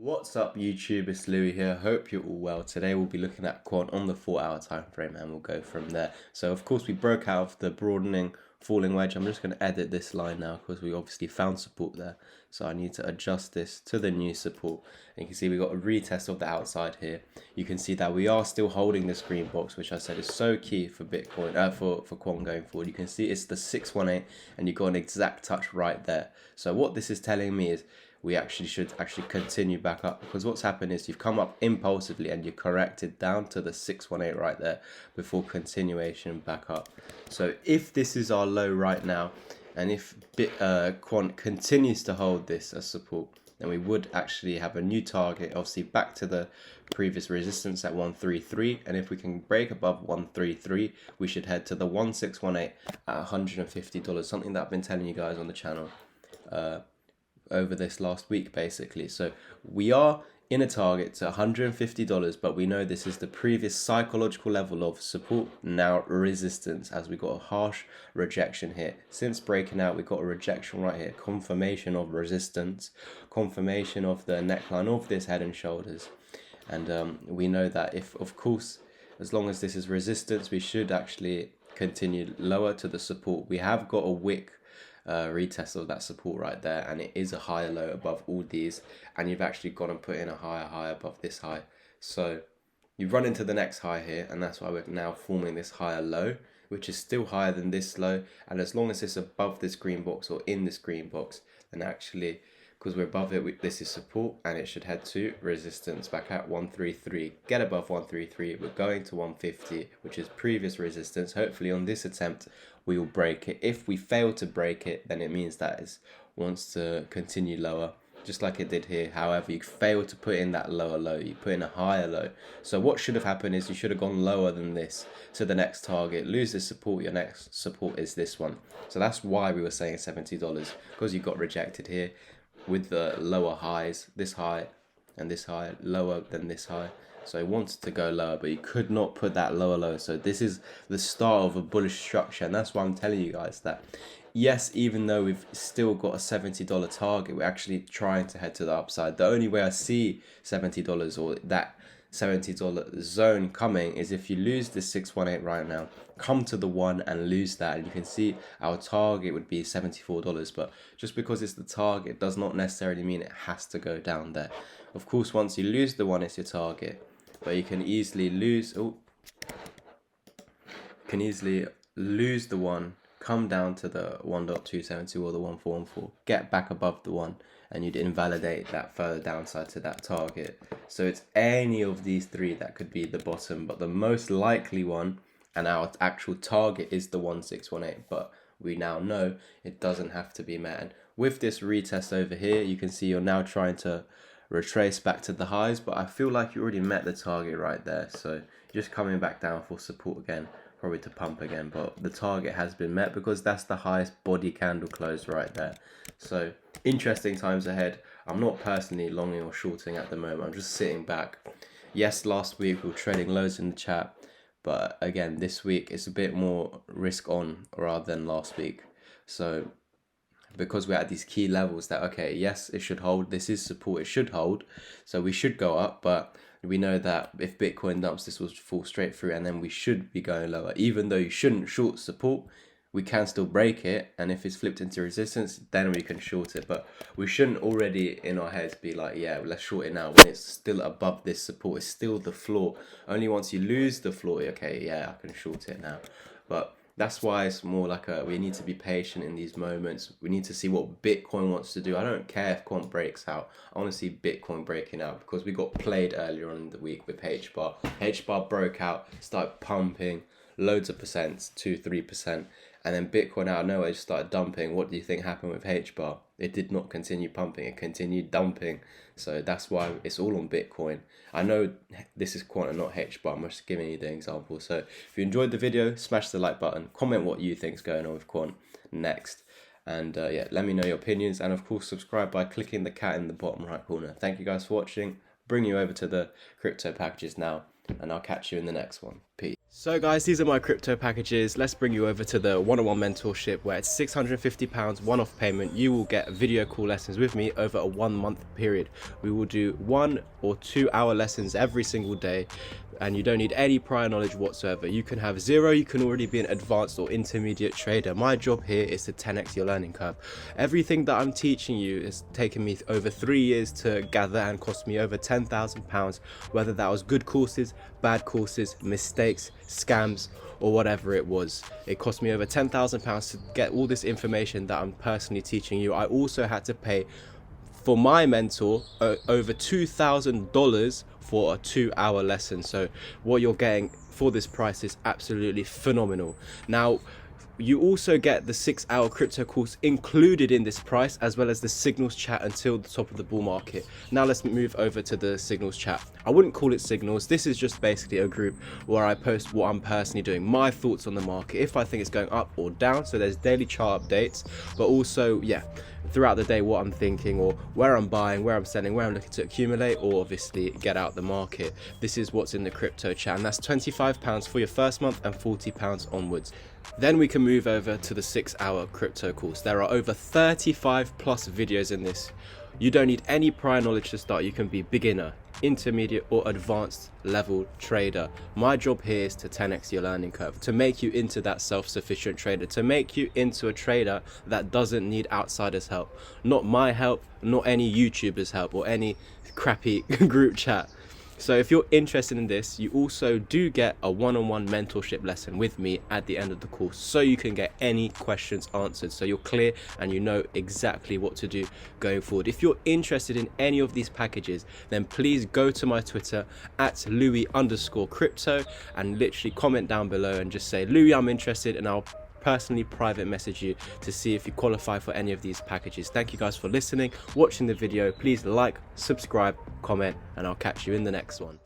What's up YouTube, it's Louis here, hope you're all well. Today we'll be looking at Quant on the 4-hour time frame and we'll go from there. So of course we broke out of the broadening falling wedge. I'm just going to edit this line now because we obviously found support there. So I need to adjust this to the new support. And you can see we got a retest of the outside here. You can see that we are still holding this green box, which I said is so key for Bitcoin, for Quant going forward. You can see it's the 618 and you got an exact touch right there. So what this is telling me is we should continue back up, because what's happened is you've come up impulsively and you corrected down to the 618 right there before continuation back up. So if this is our low right now, and if Quant continues to hold this as support, then we would actually have a new target, obviously back to the previous resistance at 133, and if we can break above 133, we should head to the 1618 at $150, something that I've been telling you guys on the channel over this last week basically. So we are in a target to $150, but we know this is the previous psychological level of support, now resistance, as we got a harsh rejection here. Since breaking out, we got a rejection right here, confirmation of resistance, confirmation of the neckline of this head and shoulders. And we know that if, of course, as long as this is resistance, we should actually continue lower to the support. We have got a wick retest of that support right there, and it is a higher low above all these, and you've actually gone and put in a higher high above this high. So you've run into the next high here, and that's why we're now forming this higher low, which is still higher than this low. And as long as it's above this green box or in this green box, then actually, because we're above it, this is support, and it should head to resistance back at 133. Get above 133, we're going to 150, which is previous resistance. Hopefully on this attempt we will break it. If we fail to break it, then it means that it wants to continue lower, just like it did here. However, you failed to put in that lower low, you put in a higher low. So what should have happened is you should have gone lower than this to the next target, lose this support, your next support is this one. So that's why we were saying $70, because you got rejected here with the lower highs, this high and this high, lower than this high. So he wanted to go lower, but he could not put that lower low. So this is the start of a bullish structure, and that's why I'm telling you guys that yes, even though we've still got a $70 target, we're actually trying to head to the upside. The only way I see $70 or that $70 zone coming is if you lose this 618 right now, come to the one and lose that, and you can see our target would be $74. But just because it's the target does not necessarily mean it has to go down there. Of course, once you lose the one, it's your target, but you can easily lose the one, come down to the 1.272 or the 1414, get back above the one, and you'd invalidate that further downside to that target. So it's any of these three that could be the bottom, but the most likely one and our actual target is the 1618, but we now know it doesn't have to be met. And with this retest over here, you can see you're now trying to retrace back to the highs, but I feel like you already met the target right there. So you're just coming back down for support again, probably to pump again, but the target has been met because that's the highest body candle close right there. So interesting times ahead. I'm not personally longing or shorting at the moment, I'm just sitting back. Yes, last week we were trading loads in the chat, but again this week it's a bit more risk on rather than last week. So because we're at these key levels that, okay, yes, it should hold, this is support, it should hold, so we should go up, but we know that if Bitcoin dumps, this will fall straight through, and then we should be going lower. Even though you shouldn't short support, we can still break it, and if it's flipped into resistance, then we can short it. But we shouldn't already in our heads be like, yeah, let's short it now, when it's still above this support, it's still the floor. Only once you lose the floor, okay, yeah, I can short it now. But that's why it's more like we need to be patient in these moments. We need to see what Bitcoin wants to do. I don't care if Quant breaks out. I want to see Bitcoin breaking out, because we got played earlier on in the week with H-bar. H-bar broke out, started pumping loads of percents, 2-3%, and then Bitcoin out of nowhere just started dumping. What do you think happened with H-bar? It did not continue pumping, it continued dumping. So that's why it's all on Bitcoin. I know this is Quant and not H-bar, I'm just giving you the example. So if you enjoyed the video, smash the like button, comment what you think is going on with Quant next, and yeah, let me know your opinions, and of course subscribe by clicking the cat in the bottom right corner. Thank you guys for watching. Bring you over to the crypto packages now, and I'll catch you in the next one. Peace. So guys, these are my crypto packages. Let's bring you over to the one-on-one mentorship where it's £650 one-off payment. You will get video call lessons with me over a 1 month period. We will do 1 or 2 hour lessons every single day, and you don't need any prior knowledge whatsoever. You can have zero, you can already be an advanced or intermediate trader. My job here is to 10x your learning curve. Everything that I'm teaching you has taken me over 3 years to gather and cost me over £10,000, whether that was good courses, bad courses, mistakes, scams, or whatever it was. It cost me over £10,000 to get all this information that I'm personally teaching you. I also had to pay for my mentor over $2,000 for a 2-hour lesson. So what you're getting for this price is absolutely phenomenal. Now, you also get the 6-hour crypto course included in this price, as well as the signals chat until the top of the bull market. Now let's move over to the signals chat. I wouldn't call it signals. This is just basically a group where I post what I'm personally doing, my thoughts on the market, if I think it's going up or down. So there's daily chart updates, but also, yeah, throughout the day what I'm thinking, or where I'm buying, where I'm selling, where I'm looking to accumulate, or obviously get out the market. This is what's in the crypto chat, and that's £25 for your first month and £40 onwards. Then we can move over to the 6-hour crypto course. There are over 35 plus videos in this. You don't need any prior knowledge to start. You can be beginner, intermediate, or advanced level trader. My job here is to 10x your learning curve, to make you into that self-sufficient trader, to make you into a trader that doesn't need outsiders' help. Not my help, not any YouTuber's help, or any crappy group chat. So if you're interested in this, you also do get a one-on-one mentorship lesson with me at the end of the course, so you can get any questions answered, so you're clear and you know exactly what to do going forward. If you're interested in any of these packages, then please go to my Twitter at Louis_crypto and literally comment down below and just say, Louis, I'm interested, and I'll personally private message you to see if you qualify for any of these packages. Thank you guys for listening, watching the video. Please like, subscribe, comment, and I'll catch you in the next one.